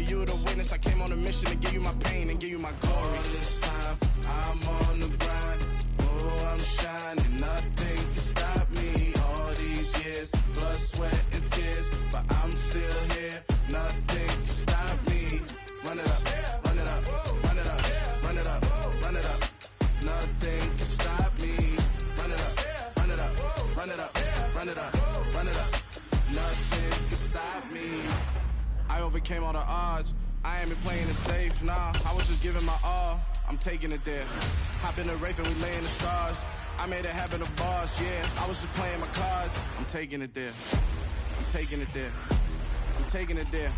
you the witness. I came on a mission to give you my pain and give you my glory. All this time, I'm on the grind. Oh, I'm shining. Nothing can stop me. All these years, blood, sweat, and tears. But I'm still here. Nothing can stop me. Run it up, run it up, run it up, run it up, run it up. Nothing can stop me. Run it up, run it up, run it up, run it up, run it up. Nothing can stop me. I overcame all the odds. I ain't been playing it safe, nah. I was just giving my all. I'm taking it there. Hop in the Wraith and we lay in the stars. I made it happen, the boss, yeah. I was just playing my cards. I'm taking it there. I'm taking it there. I'm taking it there.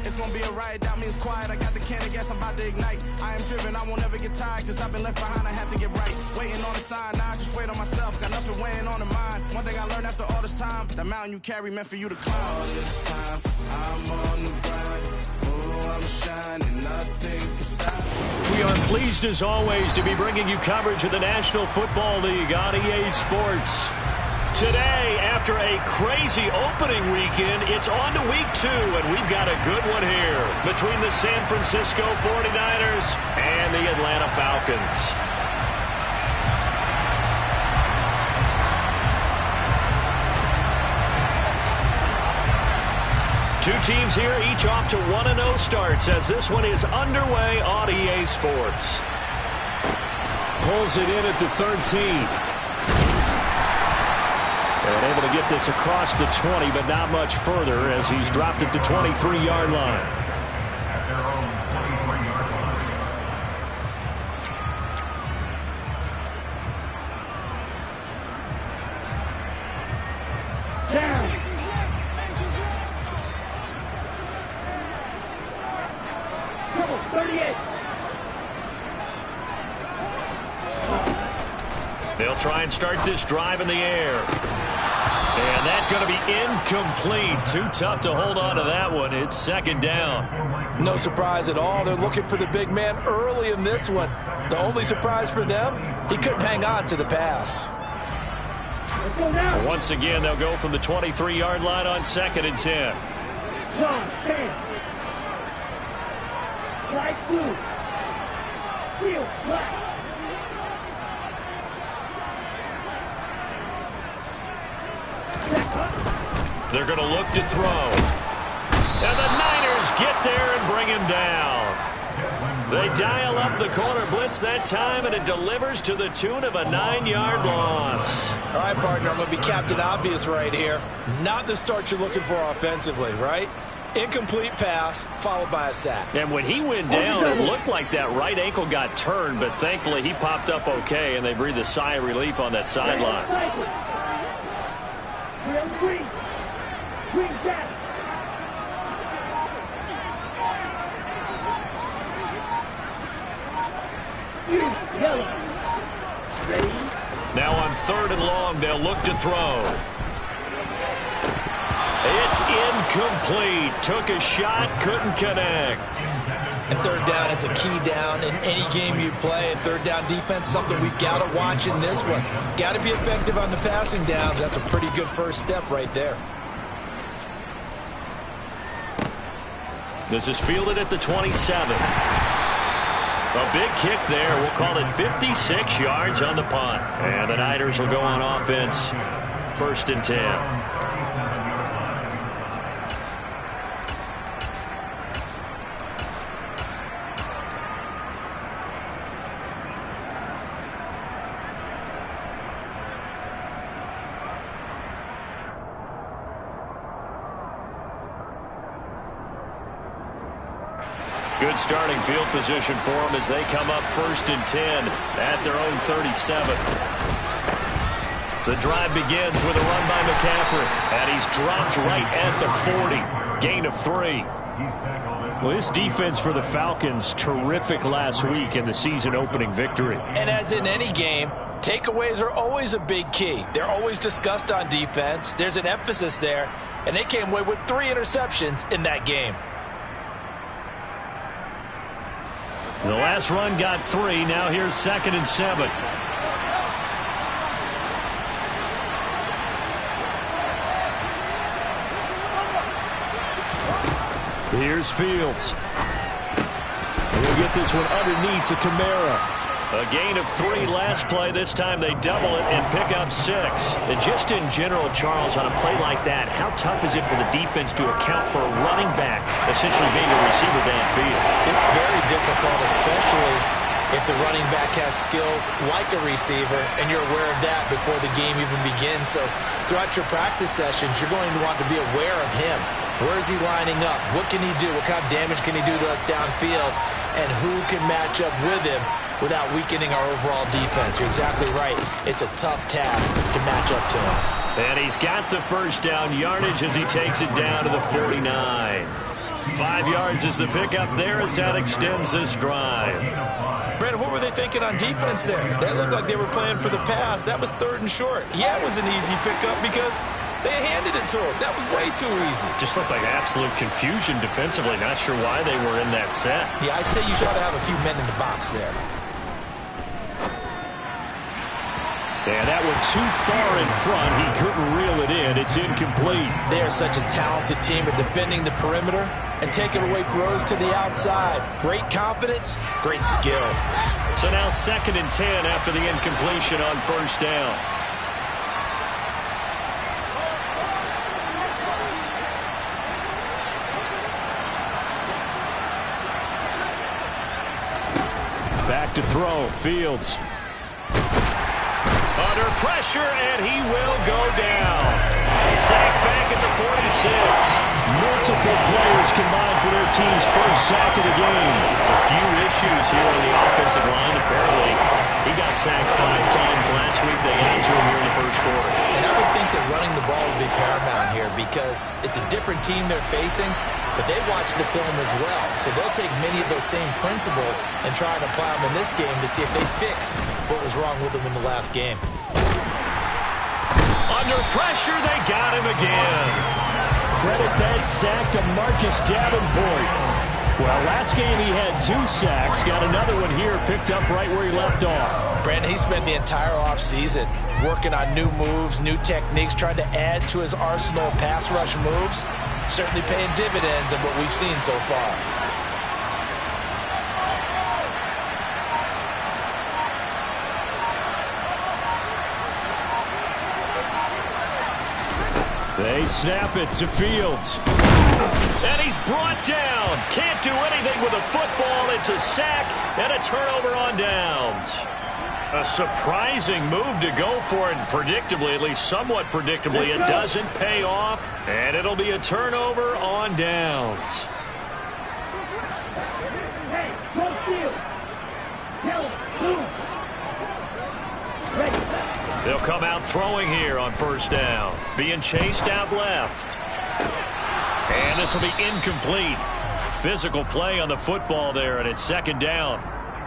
It's gonna be a riot, doubt me it's quiet. I got the can of gas, I'm about to ignite. I am driven, I won't ever get tired, cause I've been left behind, I have to get right. Waiting on the sign, now I just wait on myself. Got nothing weighing on the mind. One thing I learned after all this time, the mountain you carry meant for you to climb. All this time, I'm on the grind. Oh, I'm shining, nothing can stop. We are pleased as always to be bringing you coverage of the National Football League on EA Sports. Today, after a crazy opening weekend, it's on to week 2, and we've got a good one here between the San Francisco 49ers and the Atlanta Falcons. Two teams here, each off to 1-0 starts as this one is underway on EA Sports. Pulls it in at the 13. And able to get this across the 20, but not much further as he's dropped it to 23-yard line. Down. Trouble, 38. They'll try and start this drive in the air. And that's going to be incomplete. Too tough to hold on to that one. It's second down. No surprise at all. They're looking for the big man early in this one. The only surprise for them, he couldn't hang on to the pass. Once again, they'll go from the 23-yard line on 2nd and 10. One, 10. Light blue. Field, black. They're going to look to throw. And the Niners get there and bring him down. They dial up the corner blitz that time, and it delivers to the tune of a 9-yard loss. All right, partner, I'm going to be Captain Obvious right here. Not the start you're looking for offensively, right? Incomplete pass, followed by a sack. And when he went down, it looked like that right ankle got turned, but thankfully he popped up okay, and they breathed a sigh of relief on that sideline. Green. Green down. Yellow. Ready? Now on 3rd and long, they'll look to throw. It's incomplete. Took a shot, couldn't connect. And 3rd down is a key down in any game you play. And 3rd down defense, something we've got to watch in this one. Got to be effective on the passing downs. That's a pretty good first step right there. This is fielded at the 27. A big kick there. We'll call it 56 yards on the punt. And the Niners will go on offense. 1st and 10. Good starting field position for them as they come up 1st and 10 at their own 37. The drive begins with a run by McCaffrey, and he's dropped right at the 40. Gain of 3. Well, this defense for the Falcons, terrific last week in the season-opening victory. And as in any game, takeaways are always a big key. They're always discussed on defense. There's an emphasis there, and they came away with 3 interceptions in that game. The last run got 3. Now here's 2nd and 7. Here's Fields. He'll get this one underneath to Kamara. A gain of 3 last play. This time they double it and pick up 6. And just in general, Charles, on a play like that, how tough is it for the defense to account for a running back essentially being a receiver downfield? It's very difficult, especially if the running back has skills like a receiver, and you're aware of that before the game even begins. So throughout your practice sessions, you're going to want to be aware of him. Where is he lining up? What can he do? What kind of damage can he do to us downfield? And who can match up with him without weakening our overall defense? You're exactly right. It's a tough task to match up to him. And he's got the first down yardage as he takes it down to the 49. 5 yards is the pickup there as that extends this drive. Brandon, what were they thinking on defense there? That looked like they were playing for the pass. That was 3rd and short. Yeah, it was an easy pickup because they handed it to him. That was way too easy. Just looked like absolute confusion defensively. Not sure why they were in that set. Yeah, I'd say you try to have a few men in the box there. And that one too far in front. He couldn't reel it in. It's incomplete. They are such a talented team at defending the perimeter and taking away throws to the outside. Great confidence, great skill. So now 2nd and 10 after the incompletion on first down. Back to throw. Fields. Under pressure, and he will go down. Sacked back at the 46. Multiple players combined for their team's first sack of the game. A few issues here on the offensive line, apparently. He got sacked 5 times last week. They got to him here in the first quarter. And I would think that running the ball would be paramount here because it's a different team they're facing, but they watch the film as well. So they'll take many of those same principles and try and apply them in this game to see if they fixed what was wrong with them in the last game. Under pressure, they got him again. Credit that sack to Marcus Davenport. Well, last game he had 2 sacks. Got another one here picked up right where he left off. Brandon, he spent the entire offseason working on new moves, new techniques, trying to add to his arsenal of pass rush moves. Certainly paying dividends in what we've seen so far. They snap it to Fields. And he's brought down. Can't do anything with a football. It's a sack and a turnover on downs. A surprising move to go for it, and predictably, at least somewhat predictably, it doesn't pay off, and it'll be a turnover on downs. Hey, go field. Tell him, move. Ready. They'll come out throwing here on first down. Being chased out left. And this will be incomplete. Physical play on the football there, and it's 2nd down.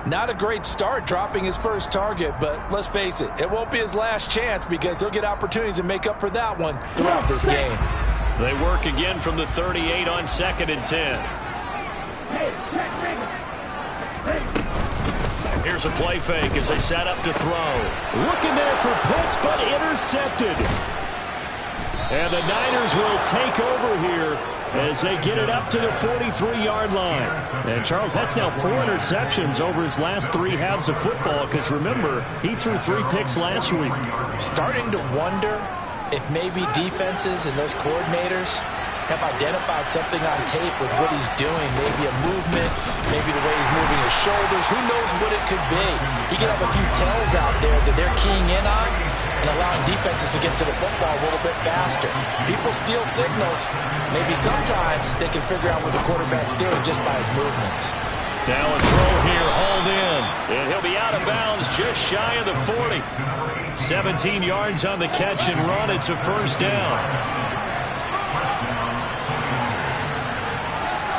Not a great start dropping his first target, but let's face it, it won't be his last chance because he'll get opportunities to make up for that one throughout this game. They work again from the 38 on 2nd and 10. Hey, check, Here's a play fake as they set up to throw. Looking there for Pitts, but intercepted. And the Niners will take over here as they get it up to the 43-yard line. And, Charles, that's now 4 interceptions over his last 3 halves of football because, remember, he threw 3 picks last week. Starting to wonder if maybe defenses and those coordinators have identified something on tape with what he's doing. Maybe a movement, maybe the way he's moving his shoulders. Who knows what it could be? He could have a few tells out there that they're keying in on and allowing defenses to get to the football a little bit faster. People steal signals. Maybe sometimes they can figure out what the quarterback's doing just by his movements. Now a throw here, hauled in. And he'll be out of bounds just shy of the 40. 17 yards on the catch and run. It's a first down.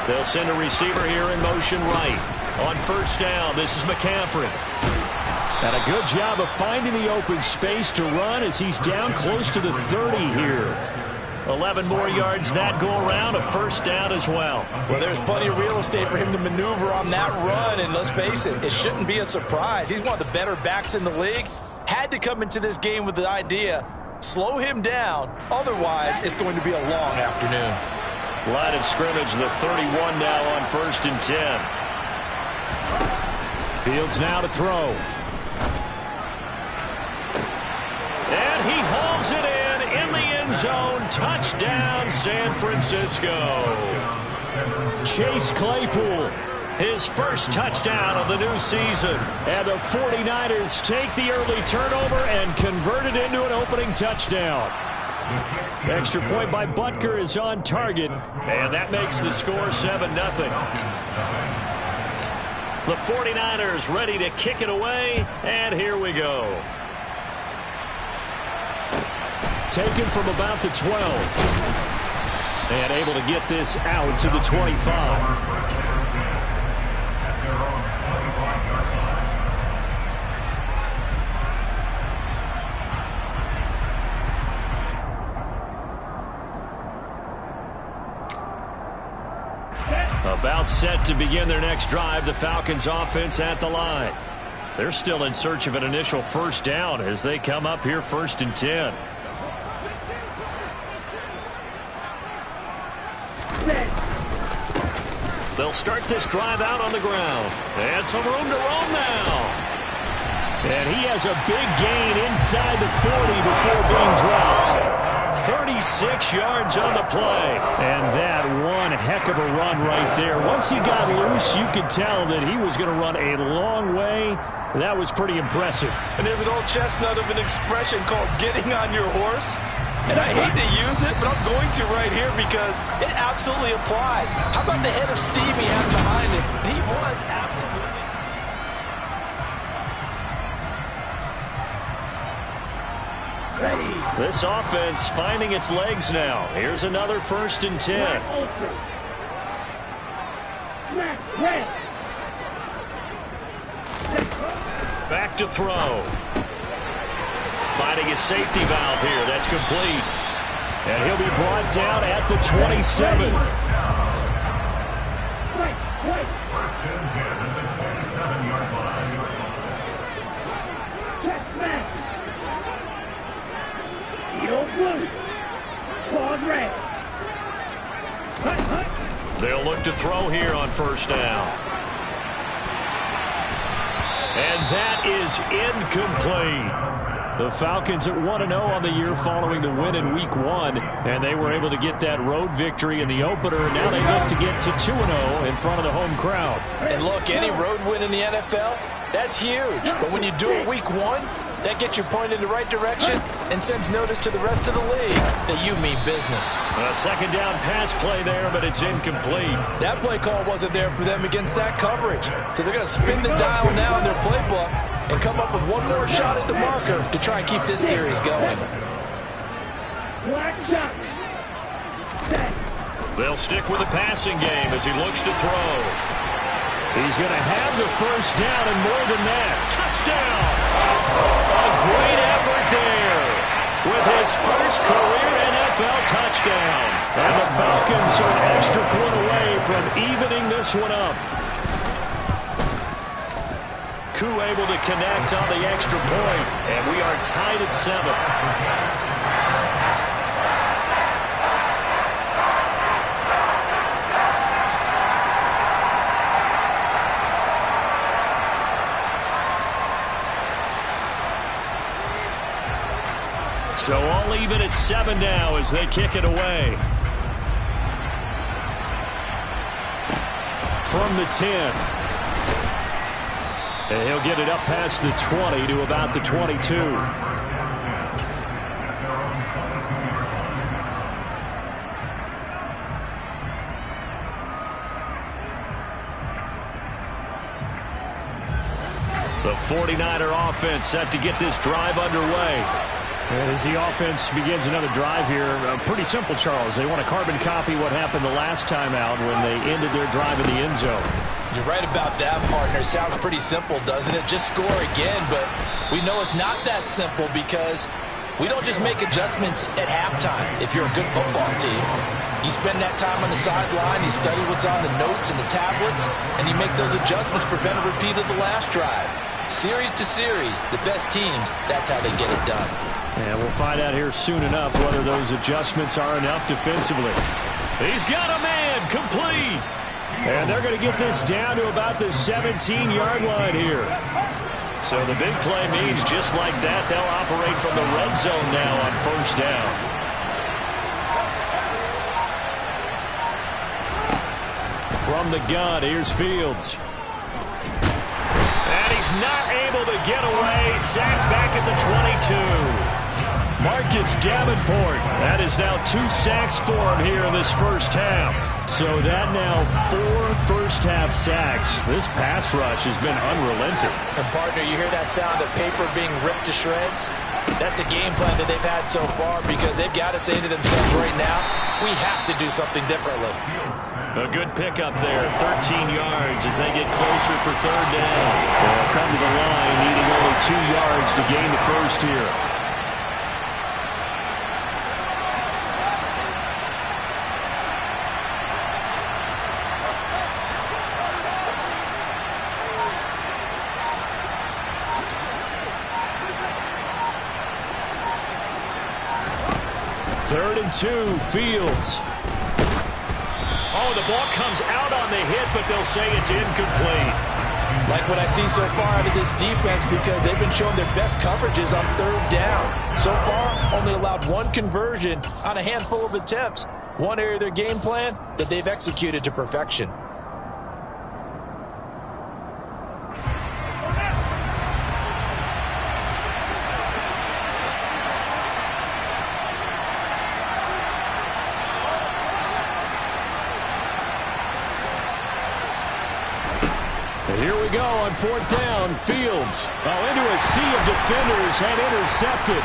They'll send a receiver here in motion right. On first down, this is McCaffrey. And a good job of finding the open space to run as he's down close to the 30 here. 11 more yards that go around, a first down as well. Well, there's plenty of real estate for him to maneuver on that run, and let's face it, it shouldn't be a surprise. He's one of the better backs in the league. Had to come into this game with the idea, slow him down, otherwise it's going to be a long afternoon. Line of scrimmage, the 31 now on 1st and 10. Fields now to throw. And he hauls it in the end zone. Touchdown, San Francisco. Chase Claypool, his first touchdown of the new season. And the 49ers take the early turnover and convert it into an opening touchdown. Extra point by Butker is on target. And that makes the score 7-0. The 49ers ready to kick it away. And here we go. Taken from about the 12. And able to get this out to the 25. About set to begin their next drive, the Falcons offense at the line. They're still in search of an initial first down as they come up here 1st and 10. They'll start this drive out on the ground. And some room to roam now. And he has a big gain inside the 40 before being dropped. 36 yards on the play. And that one heck of a run right there. Once he got loose, you could tell that he was going to run a long way. That was pretty impressive. And there's an old chestnut of an expression called getting on your horse. And I hate to use it, but I'm going to right here because it absolutely applies. How about the head of steam he had behind him? He was absolutely... This offense finding its legs now. Here's another 1st and 10. Back to throw. Finding his safety valve here. That's complete. And he'll be brought down at the 27. They'll look to throw here on 1st down. And that is incomplete. The Falcons at 1-0 on the year following the win in Week 1. And they were able to get that road victory in the opener. Now they look to get to 2-0 in front of the home crowd. And look, any road win in the NFL, that's huge. But when you do it Week 1, that gets your point in the right direction and sends notice to the rest of the league that you mean business. A 2nd down pass play there, but it's incomplete. That play call wasn't there for them against that coverage. So they're going to spin the dial now in their playbook and come up with one more shot at the marker to try and keep this series going. They'll stick with the passing game as he looks to throw. He's going to have the 1st down and more than that. Touchdown! A great effort there with his first career NFL touchdown. And the Falcons are an extra point away from evening this one up. Koo able to connect on the extra point, and we are tied at 7. So all even at 7 now as they kick it away. From the 10. And he'll get it up past the 20 to about the 22. The 49er offense set to get this drive underway. And as the offense begins another drive here, pretty simple, Charles. They want to carbon copy what happened the last time out when they ended their drive in the end zone. You're right about that, partner. Sounds pretty simple, doesn't it? Just score again, but we know it's not that simple because we don't just make adjustments at halftime if you're a good football team. You spend that time on the sideline, you study what's on the notes and the tablets, and you make those adjustments to prevent a repeat of the last drive. Series to series, the best teams, that's how they get it done. And we'll find out here soon enough whether those adjustments are enough defensively. He's got a man, complete. And they're going to get this down to about the 17-yard line here. So the big play means just like that, they'll operate from the red zone now on first down. From the gun, here's Fields. And he's not able to get away. Sacked back at the 22. Marcus Davenport. That is now 2 sacks for him here in this first half. So that now 4 first-half sacks. This pass rush has been unrelenting. And, partner, you hear that sound of paper being ripped to shreds? That's a game plan that they've had so far because they've got to say to themselves right now, we have to do something differently. A good pickup there, 13 yards as they get closer for third down. They'll come to the line needing only 2 yards to gain the first here. Third and 2, Fields. Oh, the ball comes out on the hit, but they'll say it's incomplete. Like what I see so far out of this defense because they've been showing their best coverages on third down. So far, only allowed 1 conversion on a handful of attempts. One area of their game plan that they've executed to perfection. Here we go on fourth down. Fields. Oh, into a sea of defenders and intercepted.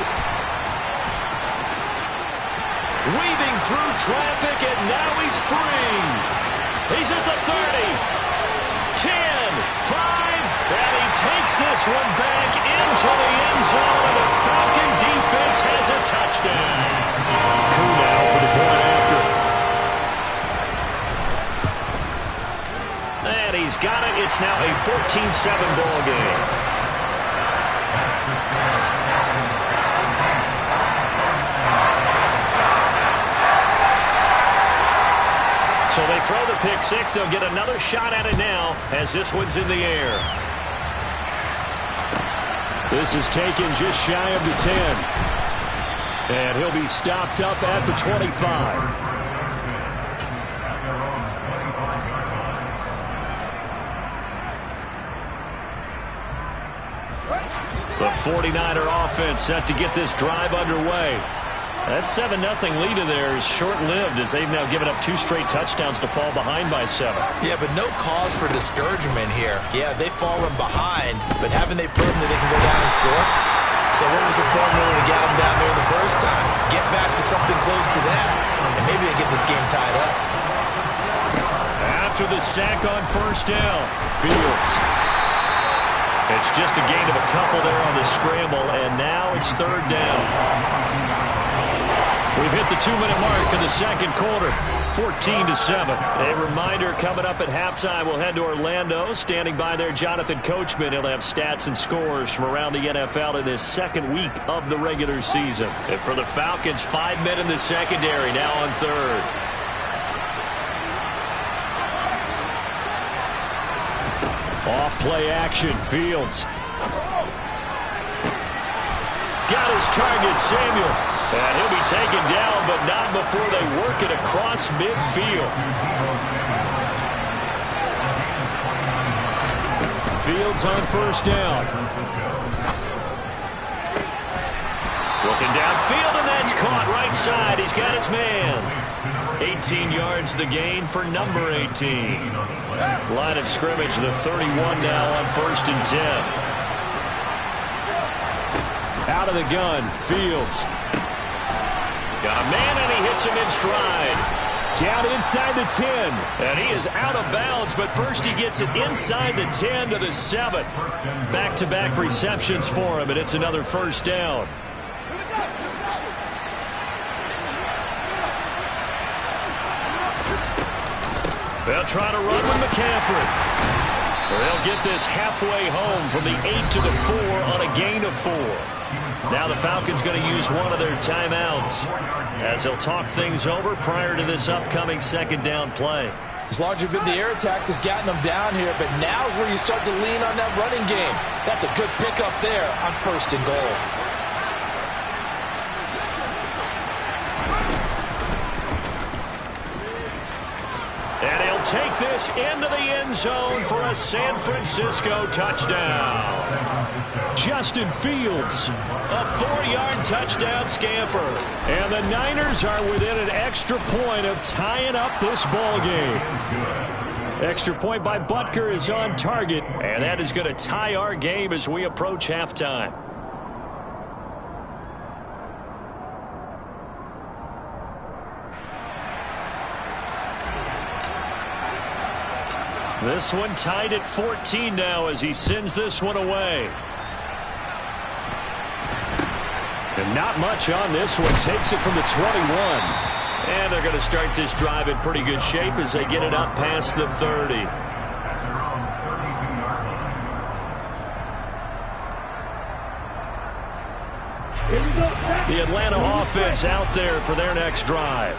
Weaving through traffic, and now he's free. He's at the 30, 10, 5, and he takes this one back into the end zone, and the Falcon defense has a touchdown. Coup now for the point after. And he's got it. It's now a 14-7 ball game. So they throw the pick six. They'll get another shot at it now as this one's in the air. This is taken just shy of the 10. And he'll be stopped up at the 25. The 49er offense set to get this drive underway. That 7-0 lead of theirs short-lived as they've now given up 2 straight touchdowns to fall behind by 7. Yeah, but no cause for discouragement here. Yeah, they've fallen behind, but haven't they proven that they can go down and score? So what was the formula to get them down there the first time? Get back to something close to that, and maybe they get this game tied up. After the sack on first down, Fields. It's just a gain of a couple there on the scramble, and now it's third down. We've hit the 2-minute mark in the second quarter, 14-7. A reminder coming up at halftime, we'll head to Orlando. Standing by there, Jonathan Coachman. He'll have stats and scores from around the NFL in this second week of the regular season. And for the Falcons, 5 men in the secondary, now on third. Off play action, Fields. Got his target, Samuel. And he'll be taken down, but not before they work it across midfield. Fields on first down. Looking downfield, and that's caught right side. He's got his man. 18 yards the gain for number 18. Line of scrimmage, the 31 now on first and 10. Out of the gun, Fields. Got a man, and he hits him in stride. Down inside the 10. And he is out of bounds, but first he gets it inside the 10 to the 7. Back-to-back receptions for him, and it's another first down. They'll try to run with McCaffrey. They'll get this halfway home from the 8 to the 4 on a gain of 4. Now the Falcons going to use one of their timeouts as they'll talk things over prior to this upcoming second down play. As larger been the air attack that's gotten them down here, but now's where you start to lean on that running game. That's a good pickup there on 1st and goal. And he'll take this into the end zone for a San Francisco touchdown. Justin Fields. A 4-yard touchdown scamper. And the Niners are within an extra point of tying up this ball game. Extra point by Butker is on target. And that is going to tie our game as we approach halftime. This one tied at 14 now as he sends this one away. And not much on this one. Takes it from the 21. And they're going to start this drive in pretty good shape as they get it up past the 30. The Atlanta offense out there for their next drive.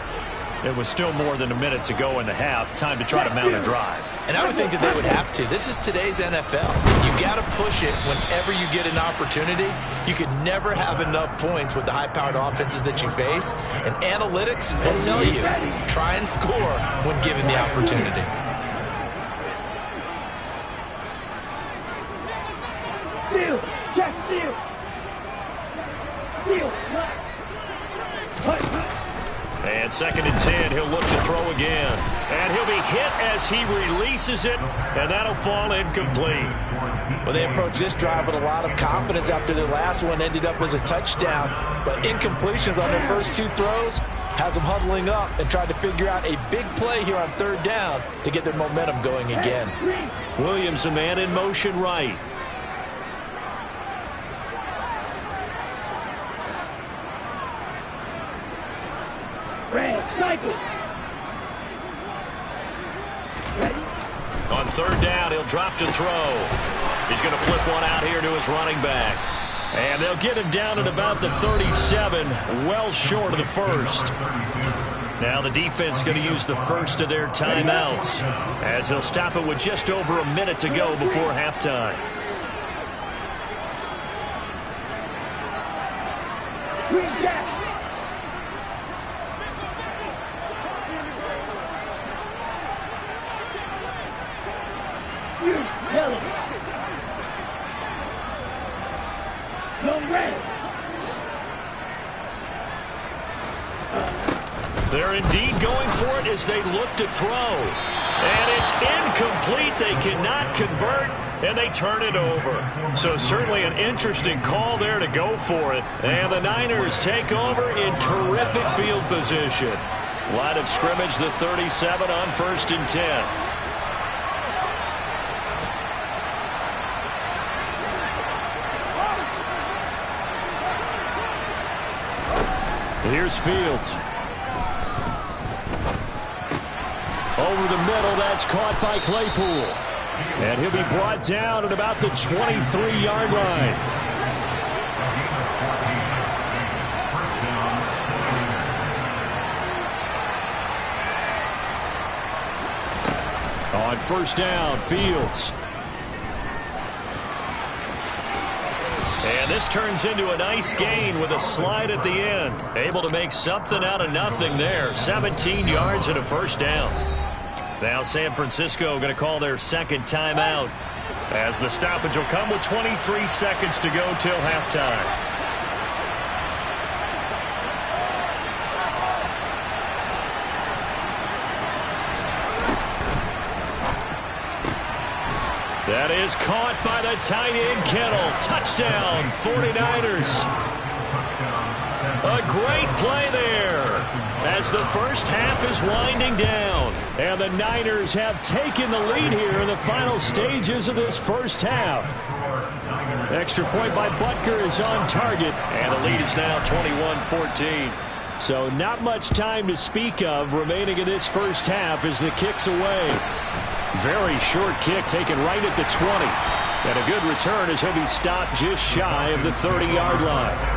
It was still more than a minute to go in the half. Time to try to mount a drive. And I would think that they would have to. This is today's NFL. You got to push it whenever you get an opportunity. You could never have enough points with the high-powered offenses that you face. And analytics will tell you, try and score when given the opportunity. Steal. Check. Steal. Steal. And 2nd and 10, he'll look to throw again. And he'll be hit as he releases it, and that'll fall incomplete. Well, they approached this drive with a lot of confidence after their last one ended up as a touchdown. But incompletions on their first 2 throws has them huddling up and trying to figure out a big play here on 3rd down to get their momentum going again. Williams, a man in motion right. On 3rd down, he'll drop to throw. He's going to flip one out here to his running back. And they'll get him down at about the 37, well short of the 1st. Now the defense going to use the first of their timeouts as they'll stop it with just over a minute to go before halftime. They're indeed going for it as they look to throw. And it's incomplete. They cannot convert, and they turn it over. So certainly an interesting call there to go for it. And the Niners take over in terrific field position. Line of scrimmage, the 37 on 1st and 10. Here's Fields. Over the middle, that's caught by Claypool. And he'll be brought down at about the 23-yard line. On 1st down, Fields. And this turns into a nice gain with a slide at the end. Able to make something out of nothing there. 17 yards and a 1st down. Now San Francisco going to call their 2nd timeout as the stoppage will come with 23 seconds to go till halftime. That is caught by the tight end Kittle. Touchdown, 49ers. A great play there as the first half is winding down. And the Niners have taken the lead here in the final stages of this first half. Extra point by Butker is on target. And the lead is now 21-14. So not much time to speak of remaining in this first half as the kick's away. Very short kick taken right at the 20. And a good return as he'll be stopped just shy of the 30-yard line.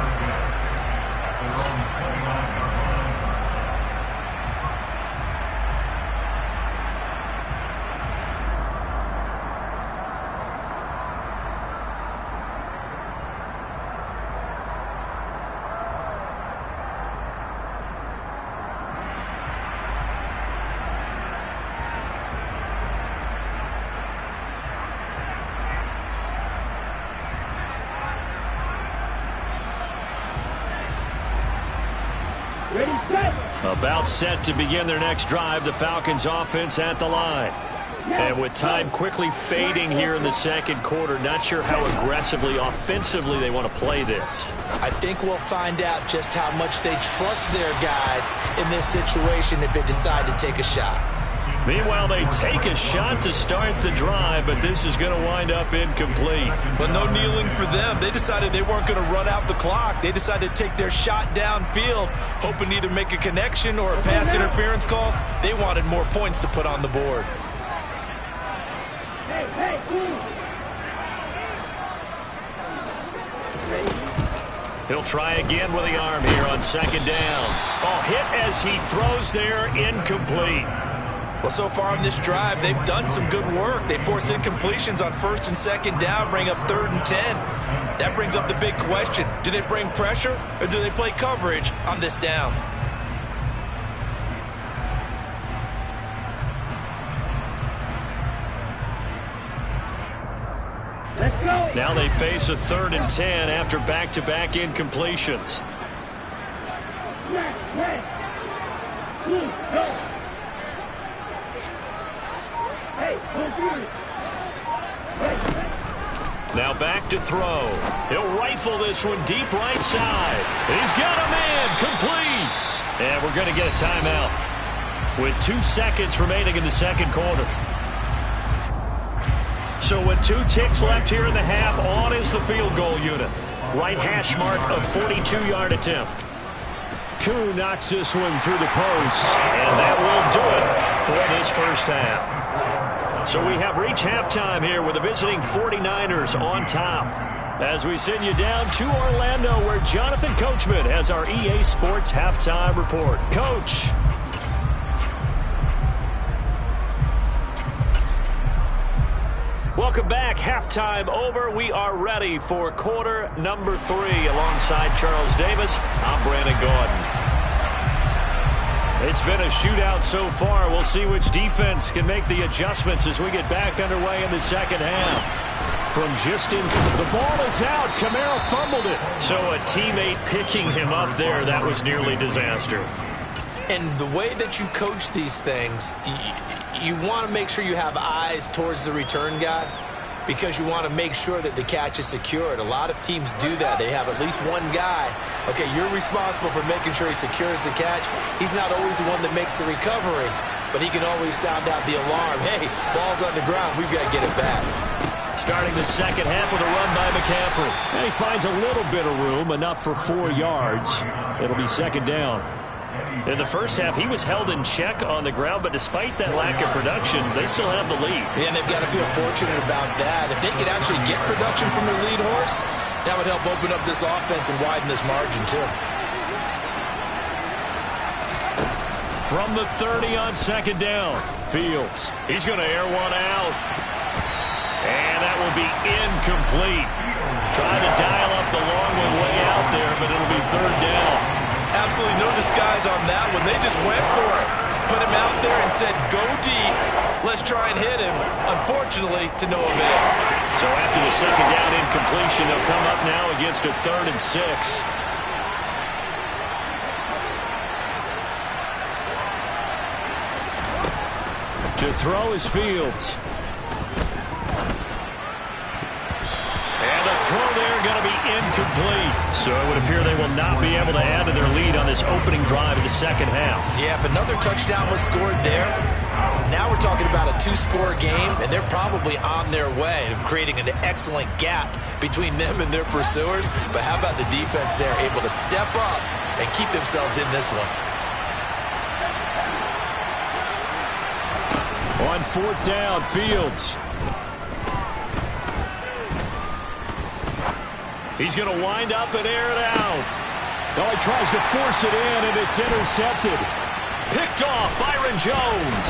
About set to begin their next drive, the Falcons offense at the line. And with time quickly fading here in the second quarter, not sure how aggressively, offensively they want to play this. I think we'll find out just how much they trust their guys in this situation if they decide to take a shot. Meanwhile, they take a shot to start the drive, but this is going to wind up incomplete. But no kneeling for them. They decided they weren't going to run out the clock. They decided to take their shot downfield, hoping to either make a connection or a pass interference call. They wanted more points to put on the board. He'll try again with the arm here on second down. Oh, hit as he throws there, incomplete. Well, so far on this drive, they've done some good work. They force incompletions on first and second down, bring up 3rd and 10. That brings up the big question. Do they bring pressure or do they play coverage on this down? Let's go. Now they face a 3rd and 10 after back-to-back incompletions. Go. Now back to throw. He'll rifle this one deep right side. He's got a man, complete. And we're going to get a timeout with 2 seconds remaining in the second quarter. So with 2 ticks left here in the half, on is the field goal unit. Right hash mark of 42-yard attempt. Koo knocks this one through the post, and that will do it for this first half. So we have reached halftime here with the visiting 49ers on top. As we send you down to Orlando, where Jonathan Coachman has our EA Sports halftime report. Coach. Welcome back. Halftime over. We are ready for quarter number 3 alongside Charles Davis. I'm Brandon Gaudin. It's been a shootout so far. We'll see which defense can make the adjustments as we get back underway in the second half. From just inside, the ball is out. Kamara fumbled it. So a teammate picking him up there, that was nearly disaster. And the way that you coach these things, you want to make sure you have eyes towards the return guy, because you want to make sure that the catch is secured. A lot of teams do that. They have at least one guy. Okay, you're responsible for making sure he secures the catch. He's not always the one that makes the recovery, but he can always sound out the alarm. Hey, ball's on the ground. We've got to get it back. Starting the second half with a run by McCaffrey. And he finds a little bit of room, enough for 4 yards. It'll be second down. In the first half, he was held in check on the ground, but despite that lack of production, they still have the lead. Yeah, and they've got to feel fortunate about that. If they could actually get production from their lead horse, that would help open up this offense and widen this margin, too. From the 30 on second down, Fields. He's going to air one out. And that will be incomplete. Trying to dial up the long one way out there, but it'll be third down. Absolutely no disguise on that one. They just went for it. Put him out there and said, go deep. Let's try and hit him. Unfortunately, to no avail. So after the second down incompletion, they'll come up now against a 3rd and 6. To throw is Fields. And the throw there going to be incomplete. So it would appear they will not be able to add to their lead on this opening drive of the second half. Yeah, if another touchdown was scored there, now we're talking about a 2-score game, and they're probably on their way of creating an excellent gap between them and their pursuers. But how about the defense there, able to step up and keep themselves in this one? On 4th down, Fields. He's going to wind up and air it out. Oh, he tries to force it in, and it's intercepted. Picked off, Byron Jones.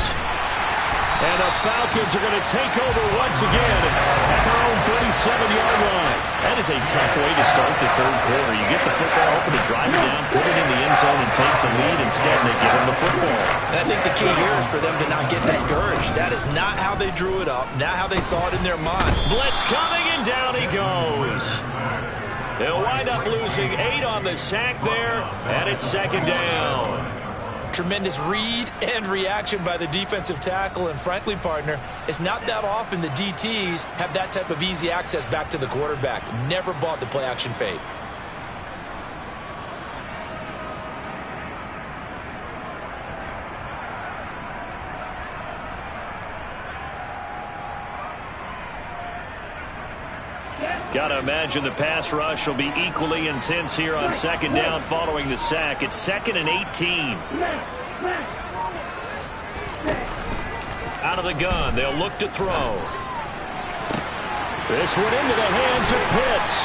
And the Falcons are going to take over once again at their own 37-yard line. That is a tough way to start the third quarter. You get the football open to drive it down, put it in the end zone, and take the lead. Instead, they give him the football. And I think the key here is for them to not get discouraged. That is not how they drew it up, not how they saw it in their mind. Blitz coming, and down he goes. They'll wind up losing 8 on the sack there, and it's 2nd down. Tremendous read and reaction by the defensive tackle, and frankly, partner, it's not that often the DTs have that type of easy access back to the quarterback. Never bought the play-action fake. Got to imagine the pass rush will be equally intense here on 2nd down following the sack. It's 2nd and 18. Out of the gun, they'll look to throw. This one into the hands of Pitts.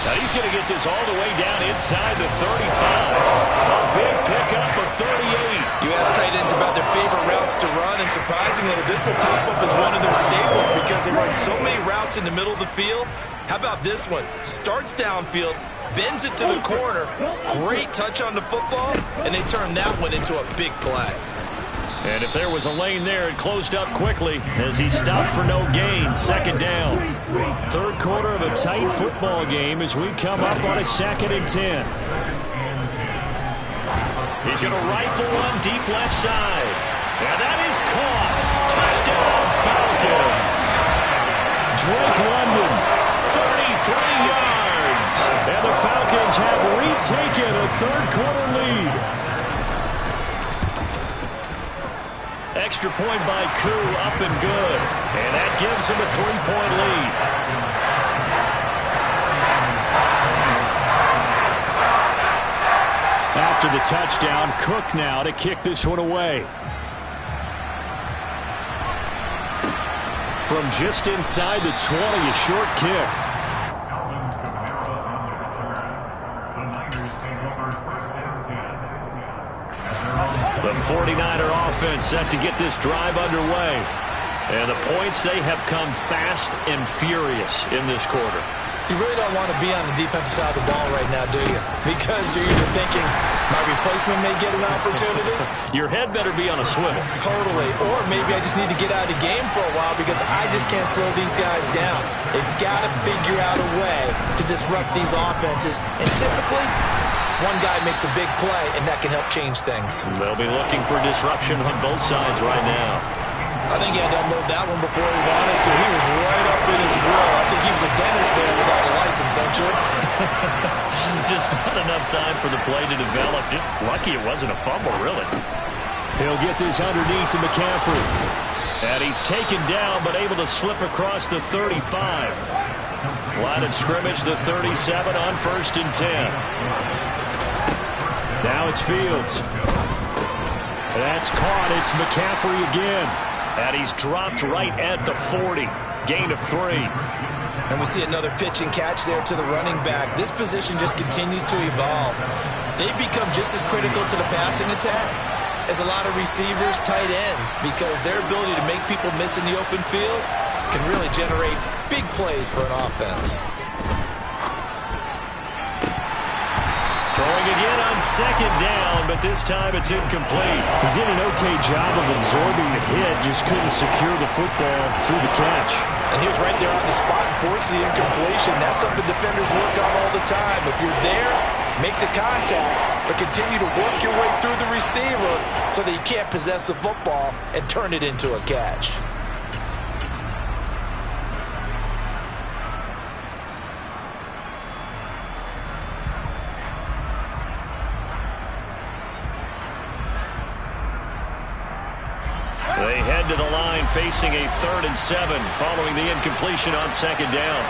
Now he's going to get this all the way down inside the 35. A big pickup of 38. You ask tight ends about their favorite routes to run, and surprisingly, this will pop up as one of their staples because they run so many routes in the middle of the field. How about this one? Starts downfield, bends it to the corner, great touch on the football, and they turn that one into a big play. And if there was a lane there, it closed up quickly as he stopped for no gain. 2nd down. Third quarter of a tight football game as we come up on a 2nd and 10. He's going to rifle one deep left side. And that is caught. Touchdown, Falcons. Drake London. 33 yards. And the Falcons have retaken a third quarter lead. Extra point by Koo, up and good. And that gives him a 3-point lead. After the touchdown, Cook now to kick this one away. From just inside the 20, a short kick. The 49er offense set to get this drive underway. And the points, they have come fast and furious in this quarter. You really don't want to be on the defensive side of the ball right now, do you? Because you're either thinking, my replacement may get an opportunity. Your head better be on a swivel. Totally. Or maybe I just need to get out of the game for a while because I just can't slow these guys down. They've got to figure out a way to disrupt these offenses. And typically, one guy makes a big play, and that can help change things. They'll be looking for disruption on both sides right now. I think he had to unload that one before he wanted to. He was right up in his grill. I think he was a dentist there without a license, don't you? Just not enough time for the play to develop. Just lucky it wasn't a fumble, really. He'll get this underneath to McCaffrey. And he's taken down, but able to slip across the 35. Line of scrimmage, the 37 on 1st and 10. Now it's Fields. That's caught. It's McCaffrey again. And he's dropped right at the 40. Gain of 3. And we see another pitch and catch there to the running back. This position just continues to evolve. They've become just as critical to the passing attack as a lot of receivers, tight ends, because their ability to make people miss in the open field can really generate big plays for an offense. Throwing again on 2nd down, but this time it's incomplete. He did an okay job of absorbing the hit, just couldn't secure the football through the catch. And he was right there on the spot and forced the incompletion. That's something defenders work on all the time. If you're there, make the contact, but continue to work your way through the receiver so that you can't possess the football and turn it into a catch. They head to the line facing a 3rd and 7 following the incompletion on 2nd down.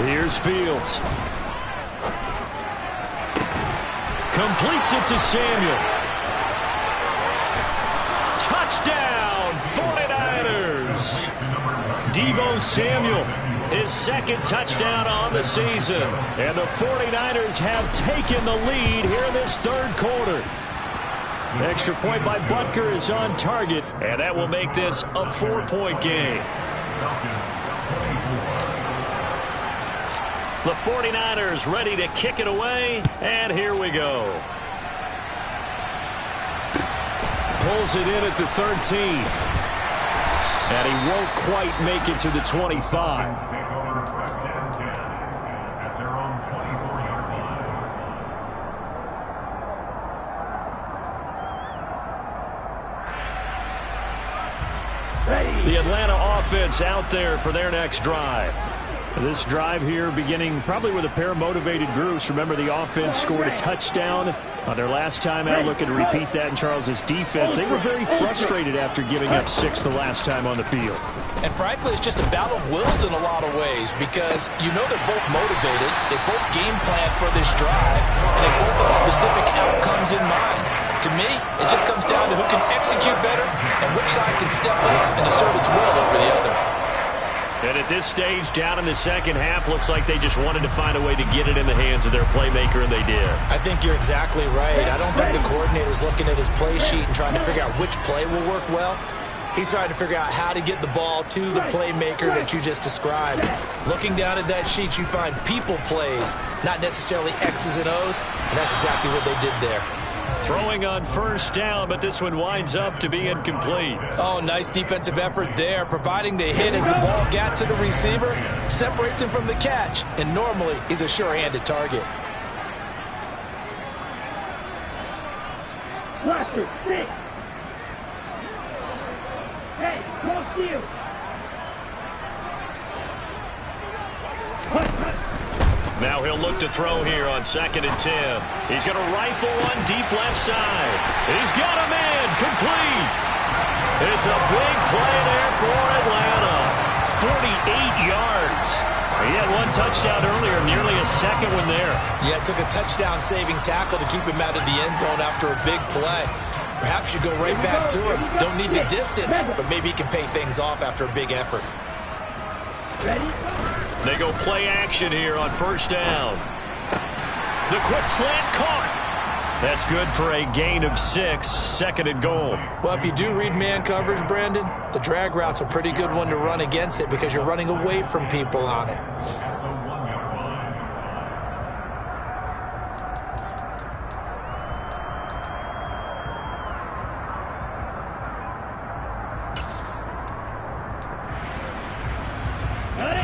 Here's Fields. Completes it to Samuel. Touchdown, 49ers. Deebo Samuel, his second touchdown on the season. And the 49ers have taken the lead here in this third quarter. Extra point by Butker is on target, and that will make this a 4-point game. The 49ers ready to kick it away, and here we go. Pulls it in at the 13. And he won't quite make it to the 25. The Atlanta offense out there for their next drive. This drive here beginning probably with a pair of motivated groups. Remember, the offense scored a touchdown on their last time out. Looking to repeat that in Charles's defense. They were very frustrated after giving up 6 the last time on the field. And frankly, it's just a battle of wills in a lot of ways because you know they're both motivated. They both game plan for this drive, and they both have specific outcomes in mind. To me, it just comes down to who can execute better and which side can step up and assert its will over the other. And at this stage, down in the second half, looks like they just wanted to find a way to get it in the hands of their playmaker, and they did. I think you're exactly right. I don't think the coordinator's looking at his play sheet and trying to figure out which play will work well. He's trying to figure out how to get the ball to the playmaker that you just described. Looking down at that sheet, you find people plays, not necessarily X's and O's, and that's exactly what they did there. Throwing on first down, but this one winds up to be incomplete. Oh, nice defensive effort there, providing the hit as the ball got to the receiver, separates him from the catch, and normally he's a sure-handed target. Cluster, 6. Hey, close to you. Now he'll look to throw here on 2nd and 10. He's going to rifle one deep left side. He's got a man complete. It's a big play there for Atlanta. 48 yards. He had one touchdown earlier, nearly a second one there. Yeah, it took a touchdown-saving tackle to keep him out of the end zone after a big play. Perhaps you go right back to him. Don't need the distance, but maybe he can pay things off after a big effort. Ready? They go play action here on first down. The quick slant caught. That's good for a gain of 6, 2nd and goal. Well, if you do read man coverage, Brandon, the drag route's a pretty good one to run against it because you're running away from people on it.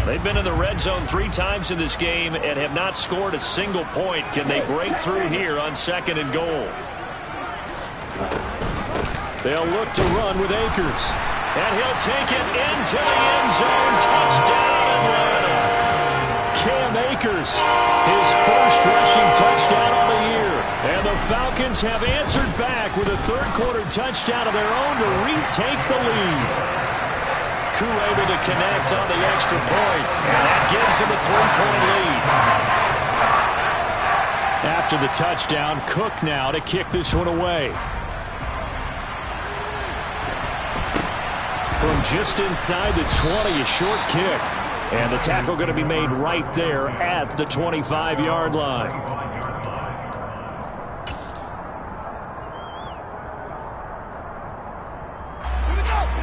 They've been in the red zone 3 times in this game and have not scored a single point. Can they break through here on 2nd and goal? They'll look to run with Akers. And he'll take it into the end zone. Touchdown, Atlanta. Cam Akers, his first rushing touchdown on the year. And the Falcons have answered back with a third-quarter touchdown of their own to retake the lead. Koo able to connect on the extra point, and that gives him a 3-point lead. After the touchdown, Cook now to kick this one away. From just inside the 20, a short kick. And the tackle going to be made right there at the 25-yard line.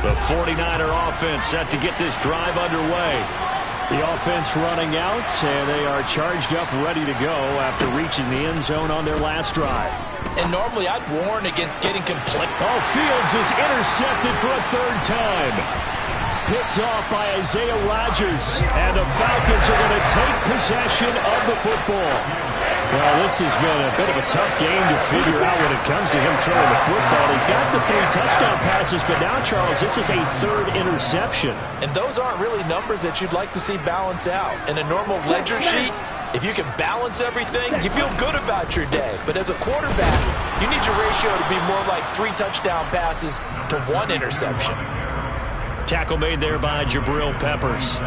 The 49er offense set to get this drive underway. The offense running out, and they are charged up, ready to go after reaching the end zone on their last drive. And normally I'd warn against getting complete. Oh, Fields is intercepted for a 3rd time. Picked off by Isaiah Rodgers, and the Falcons are going to take possession of the football. Well, this has been a bit of a tough game to figure out when it comes to him throwing the football. He's got the 3 touchdown passes, but now, Charles, this is a 3rd interception. And those aren't really numbers that you'd like to see balance out. In a normal ledger sheet, if you can balance everything, you feel good about your day. But as a quarterback, you need your ratio to be more like 3 touchdown passes to 1 interception. Tackle made there by Jabril Peppers.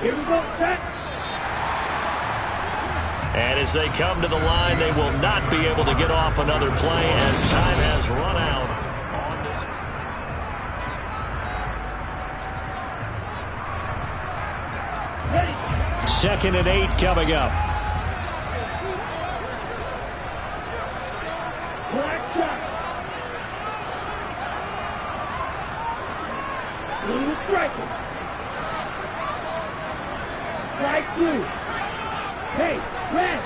Here we go, set. And as they come to the line, they will not be able to get off another play as time has run out on this. 2nd and 8 coming up. Black shot. Blue striker. Strike blue. Hey, red.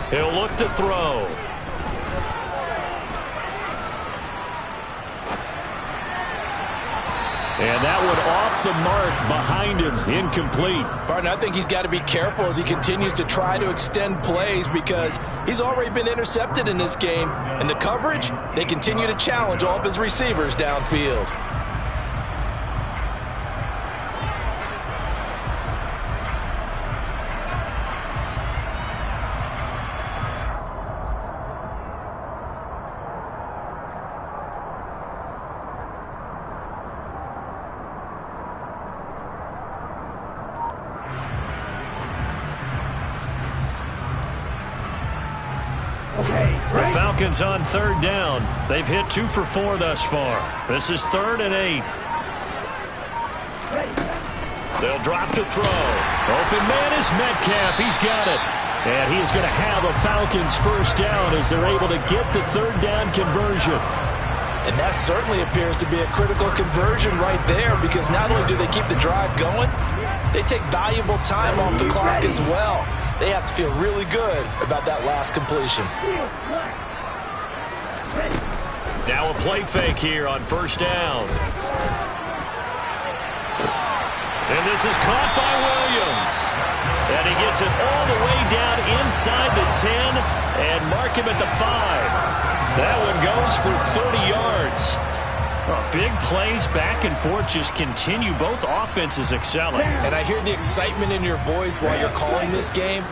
He'll look to throw. And that one off the mark behind him, incomplete. Partner, I think he's got to be careful as he continues to try to extend plays because he's already been intercepted in this game. And the coverage, they continue to challenge all of his receivers downfield. The Falcons on 3rd down. They've hit 2 for 4 thus far. This is 3rd and 8. They'll drop to throw. Open man is Metcalf. He's got it. And he is going to have a Falcons first down as they're able to get the 3rd down conversion. And that certainly appears to be a critical conversion right there because not only do they keep the drive going, they take valuable time off the clock as well. They have to feel really good about that last completion. Now a play fake here on 1st down. And this is caught by Williams. And he gets it all the way down inside the 10 and mark him at the 5. That one goes for 30 yards. Big plays back and forth just continue. Both offenses excelling. And I hear the excitement in your voice while you're calling this game.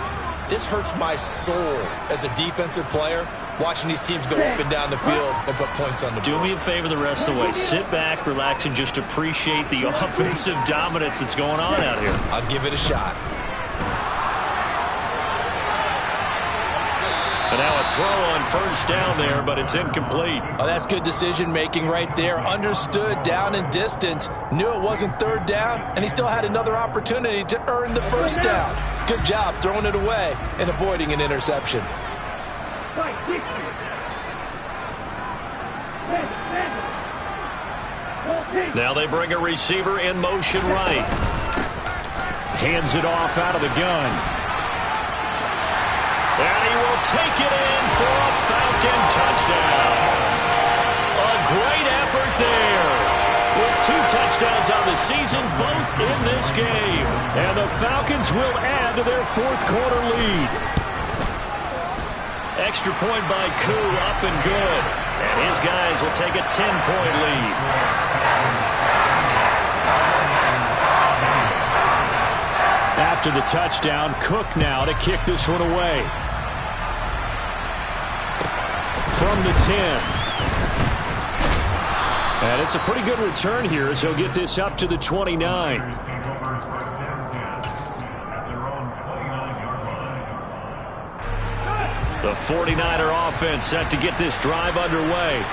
This hurts my soul as a defensive player, watching these teams go up and down the field and put points on the board. Do me a favor the rest of the way. Sit back, relax, and just appreciate the offensive dominance that's going on out here. I'll give it a shot. And now a throw on 1st down there, but it's incomplete. Oh, that's good decision-making right there. Understood down and distance. Knew it wasn't 3rd down, and he still had another opportunity to earn the 1st down. Good job throwing it away and avoiding an interception. Now they bring a receiver in motion right. Hands it off out of the gun. And he will take it in for a Falcon touchdown. A great effort there. With 2 touchdowns on the season, both in this game. And the Falcons will add to their 4th quarter lead. Extra point by Koo, up and good. And his guys will take a 10-point lead. After the touchdown, Cook now to kick this one away. From the 10. And it's a pretty good return here as he'll get this up to the 29. The 49er offense set to get this drive underway.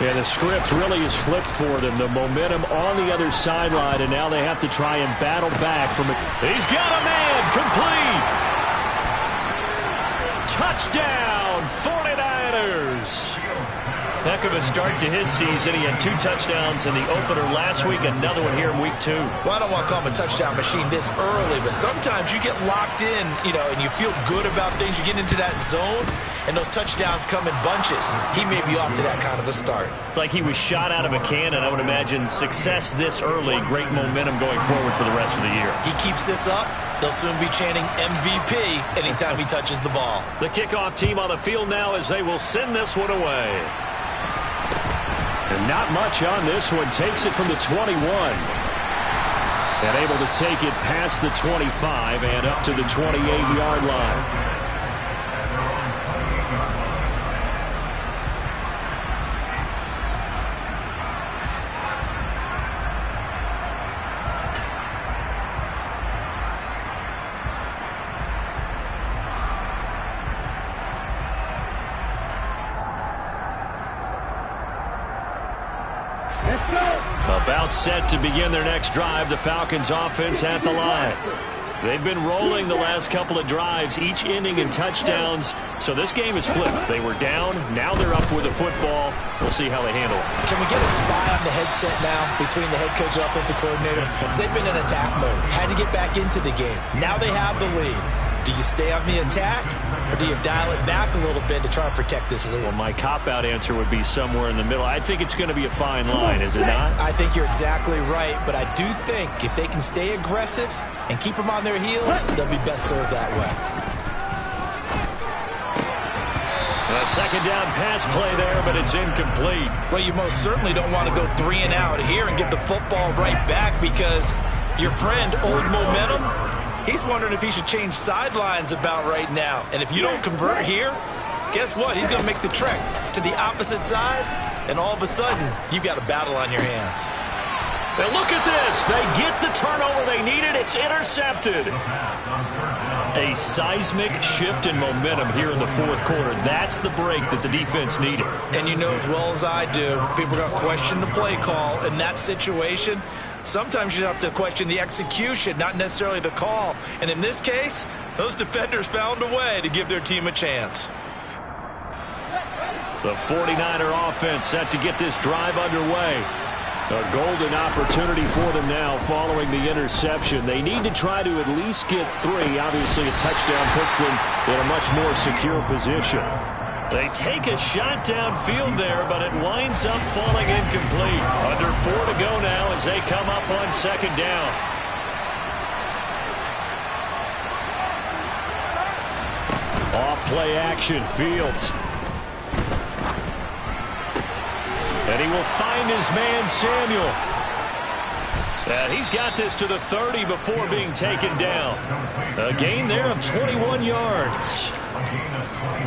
And the script really is flipped for them. The momentum on the other sideline, and now they have to try and battle back from it. He's got a man, complete. Touchdown, 49ers. Heck of a start to his season. He had 2 touchdowns in the opener last week, another one here in week 2. Well, I don't want to call him a touchdown machine this early, but sometimes you get locked in, and you feel good about things. You get into that zone, and those touchdowns come in bunches. He may be off to that kind of a start. It's like he was shot out of a cannon. I would imagine success this early, great momentum going forward for the rest of the year. He keeps this up, they'll soon be chanting MVP anytime he touches the ball. The kickoff team on the field now as they will send this one away. And not much on this one. Takes it from the 21. And able to take it past the 25 and up to the 28-yard line. About set to begin their next drive, the Falcons offense at the line. They've been rolling the last couple of drives, each ending in touchdowns. So this game is flipped. They were down. Now they're up with the football. We'll see how they handle it. Can we get a spy on the headset now between the head coach and offensive coordinator? Because they've been in attack mode. Had to get back into the game. Now they have the lead. Do you stay on the attack, or do you dial it back a little bit to try and protect this lead? Well, my cop-out answer would be somewhere in the middle. I think it's going to be a fine line, is it not? I think you're exactly right, but I do think if they can stay aggressive and keep them on their heels, they'll be best served that way. A second down pass play there, but it's incomplete. Well, you most certainly don't want to go 3 and out here and give the football right back, because your friend, Old Momentum, he's wondering if he should change sidelines about right now. And if you don't convert here, guess what? He's going to make the trek to the opposite side, and all of a sudden, you've got a battle on your hands. And look at this. They get the turnover they needed. It's intercepted. A seismic shift in momentum here in the fourth quarter. That's the break that the defense needed. And you know as well as I do, people are going to question the play call in that situation. Sometimes you have to question the execution, not necessarily the call. And in this case, those defenders found a way to give their team a chance. The 49er offense set to get this drive underway. A golden opportunity for them now following the interception. They need to try to at least get 3. Obviously, a touchdown puts them in a much more secure position. They take a shot downfield there, but it winds up falling incomplete. Under 4 to go now as they come up on second down. Off play action, Fields. And he will find his man, Samuel. And he's got this to the 30 before being taken down. A gain there of 21 yards.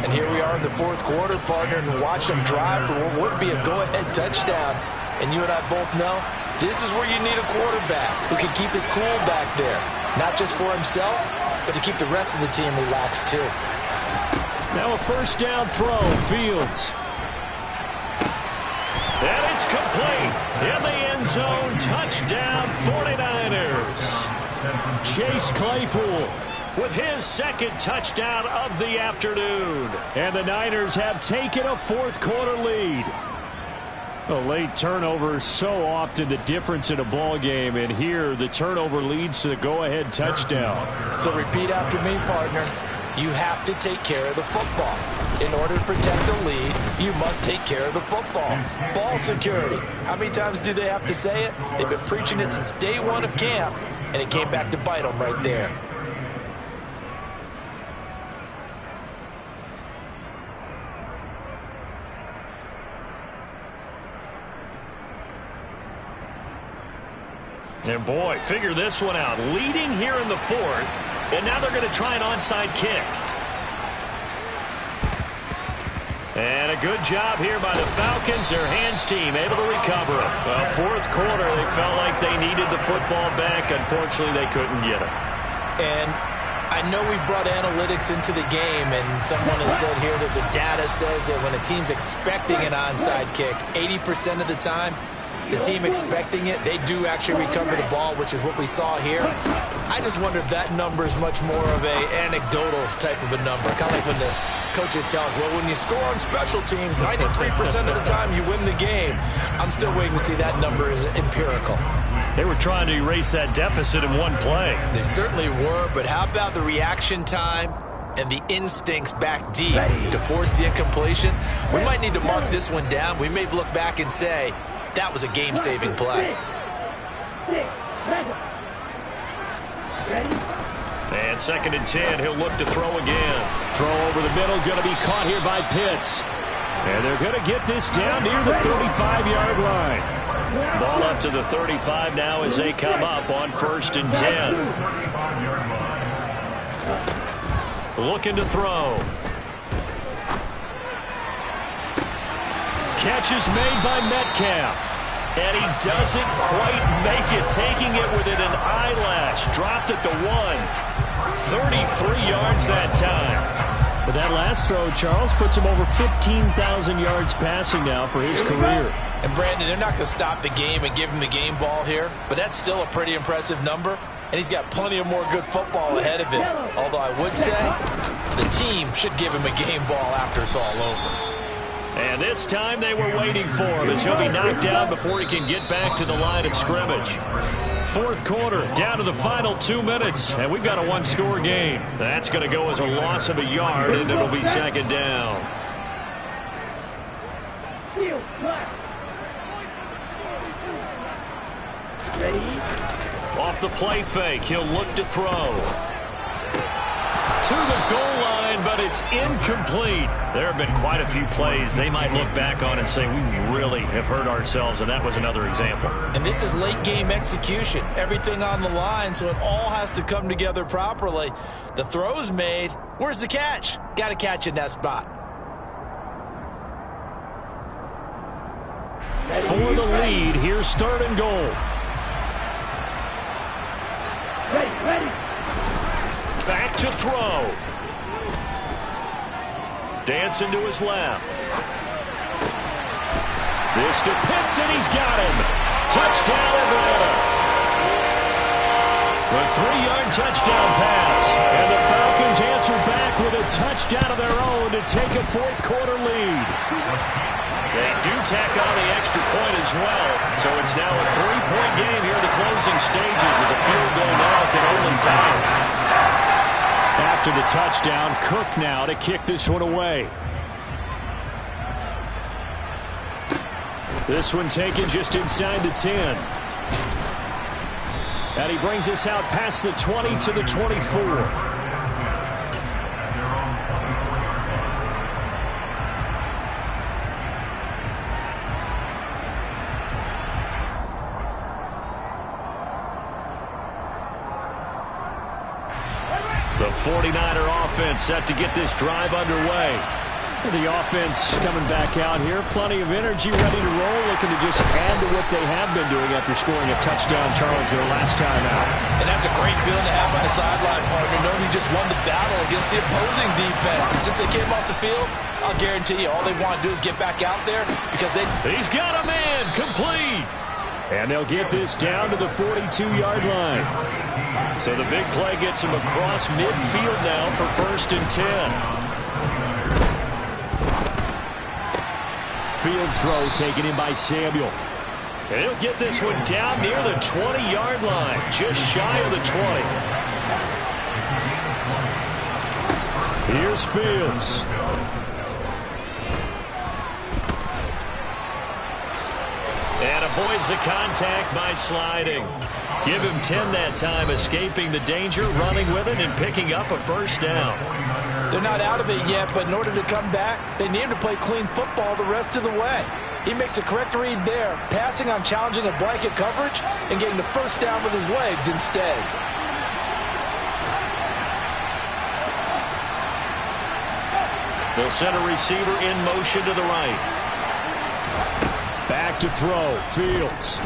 And here we are in the fourth quarter, partner, and watch them drive for what would be a go-ahead touchdown. And you and I both know this is where you need a quarterback who can keep his cool back there. Not just for himself, but to keep the rest of the team relaxed too. Now a first down throw, Fields. And it's complete. In the end zone, touchdown 49ers. Chase Claypool with his second touchdown of the afternoon. And the Niners have taken a fourth quarter lead. A late turnover is so often the difference in a ball game, and here the turnover leads to the go-ahead touchdown. So repeat after me, partner. You have to take care of the football. In order to protect the lead, you must take care of the football. Ball security. How many times do they have to say it? They've been preaching it since day one of camp, and it came back to bite them right there. And boy, figure this one out. Leading here in the fourth, and now they're going to try an onside kick. And a good job here by the Falcons. Their hands team able to recover it. Well, fourth quarter, they felt like they needed the football back. Unfortunately, they couldn't get it. And I know we brought analytics into the game, and someone has said here that the data says that when a team's expecting an onside kick, 80% of the time, the team expecting it, they do actually recover the ball, which is what we saw here. I just wonder if that number is much more of a anecdotal type of a number. Kind of like when the coaches tell us, well, when you score on special teams, 93% of the time you win the game. I'm still waiting to see that number is empirical. They were trying to erase that deficit in one play. They certainly were, but how about the reaction time and the instincts back deep to force the incompletion? We might need to mark this one down. We may look back and say, that was a game-saving play. And second and 10, he'll look to throw again. Throw over the middle, going to be caught here by Pitts. And they're going to get this down near the 35-yard line. Ball up to the 35 now as they come up on first and 10. Looking to throw. Catch is made by Metcalf. And he doesn't quite make it, taking it within an eyelash. Dropped at the 1. 33 yards that time. But that last throw, Charles, puts him over 15,000 yards passing now for his career. And Brandon, they're not going to stop the game and give him the game ball here, but that's still a pretty impressive number, and he's got plenty of more good football ahead of him. Although I would say the team should give him a game ball after it's all over. And this time they were waiting for him as he'll be knocked down before he can get back to the line of scrimmage. Fourth quarter, down to the final 2 minutes, and we've got a one-score game. That's going to go as a loss of a yard, and it'll be second down. Off the play fake, he'll look to throw. To the goal line, but it's incomplete. There have been quite a few plays they might look back on and say, we really have hurt ourselves, and that was another example. And this is late game execution. Everything on the line, so it all has to come together properly. The throw's made. Where's the catch? Got to catch in that spot. For the lead, here's third and goal. Ready. Back to throw. Dancing to his left. This to Pitts, and he's got him. Touchdown, Atlanta. The 3-yard touchdown pass. And the Falcons answer back with a touchdown of their own to take a fourth quarter lead. They do tack on the extra point as well. So it's now a 3-point game here in the closing stages as a field goal now can only tie it. After the touchdown, Cook now to kick this one away. This one taken just inside the 10. And he brings us out past the 20 to the 24. The 49er offense set to get this drive underway. The offense coming back out here. Plenty of energy, ready to roll, looking to just add to what they have been doing after scoring a touchdown, Charles, their last time out. And that's a great feeling to have on the sideline, partner, knowing you just won the battle against the opposing defense. And since they came off the field, I'll guarantee you all they want to do is get back out there because they... He's got a man, complete. And they'll get this down to the 42-yard line. So the big play gets him across midfield now for 1st and 10. Fields throw taken in by Samuel. And he'll get this one down near the 20-yard line, just shy of the 20. Here's Fields. And avoids the contact by sliding. Give him 10 that time, escaping the danger, running with it, and picking up a first down. They're not out of it yet, but in order to come back, they need to play clean football the rest of the way. He makes a correct read there, passing on challenging a blanket coverage and getting the first down with his legs instead. They'll send a receiver in motion to the right. Back to throw, Fields.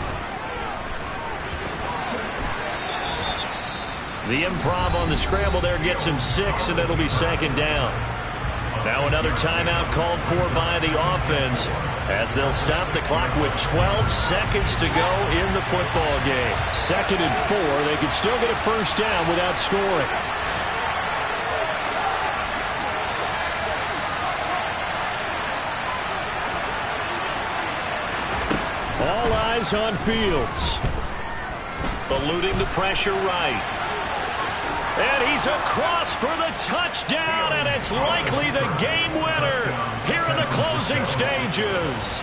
The improv on the scramble there gets him 6, and it'll be second down. Now another timeout called for by the offense as they'll stop the clock with 12 seconds to go in the football game. 2nd and 4. They could still get a first down without scoring. All eyes on Fields. Eluding the pressure right. And he's across for the touchdown, and it's likely the game winner here in the closing stages.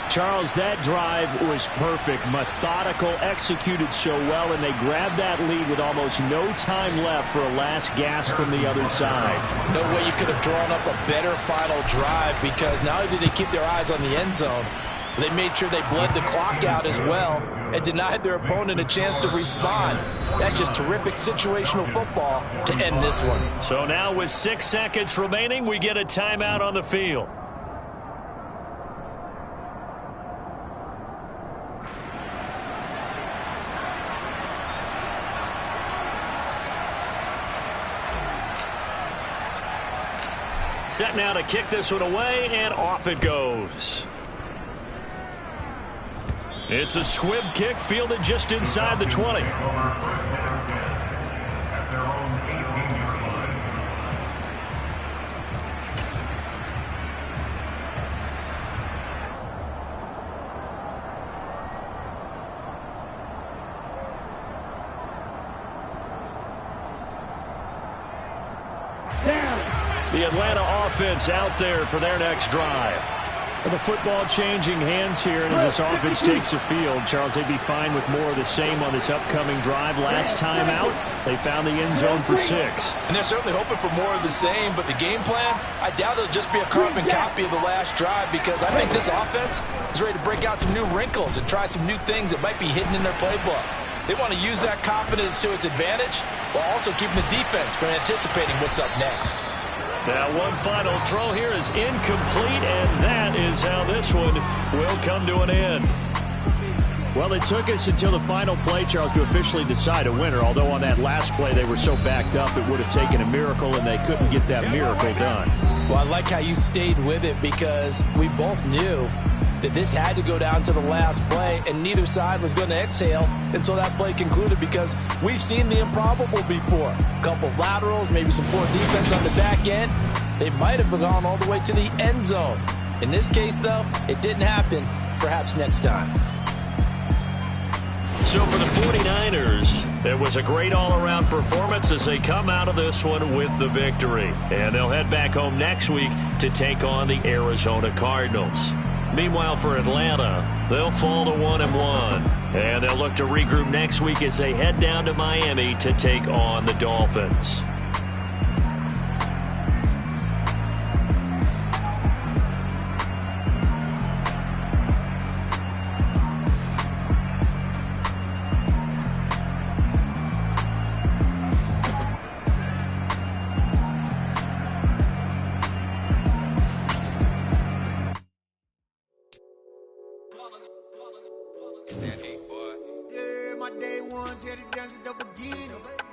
Charles, that drive was perfect, methodical, executed so well, and they grabbed that lead with almost no time left for a last gasp from the other side. No way you could have drawn up a better final drive because not only did they keep their eyes on the end zone, they made sure they bled the clock out as well and denied their opponent a chance to respond. That's just terrific situational football to end this one. So now with 6 seconds remaining, we get a timeout on the field. Set now to kick this one away, and off it goes. It's a squib kick fielded just inside the 20. The Atlanta offense out there for their next drive. Well, the football changing hands here, and as this offense takes the field, Charles, they'd be fine with more of the same on this upcoming drive. Last time out, they found the end zone for 6. And they're certainly hoping for more of the same, but the game plan, I doubt it'll just be a carbon copy of the last drive, because I think this offense is ready to break out some new wrinkles and try some new things that might be hidden in their playbook. They want to use that confidence to its advantage while also keeping the defense from anticipating what's up next. Now one final throw here is incomplete, and that is how this one will come to an end. Well, it took us until the final play, Charles, to officially decide a winner, although on that last play they were so backed up it would have taken a miracle, and they couldn't get that miracle done. Well, I like how you stayed with it, because we both knew that this had to go down to the last play, and neither side was going to exhale until that play concluded, because we've seen the improbable before. A couple laterals, maybe some poor defense on the back end. They might have gone all the way to the end zone. In this case, though, it didn't happen. Perhaps next time. So for the 49ers, it was a great all-around performance as they come out of this one with the victory. And they'll head back home next week to take on the Arizona Cardinals. Meanwhile, for Atlanta, they'll fall to 1-1. And they'll look to regroup next week as they head down to Miami to take on the Dolphins.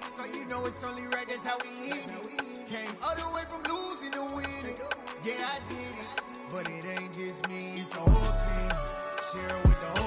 So you know it's only right, that's how we eat it. Came all the way from losing to winning. Yeah, I did it. But it ain't just me, it's the whole team. Share it with the whole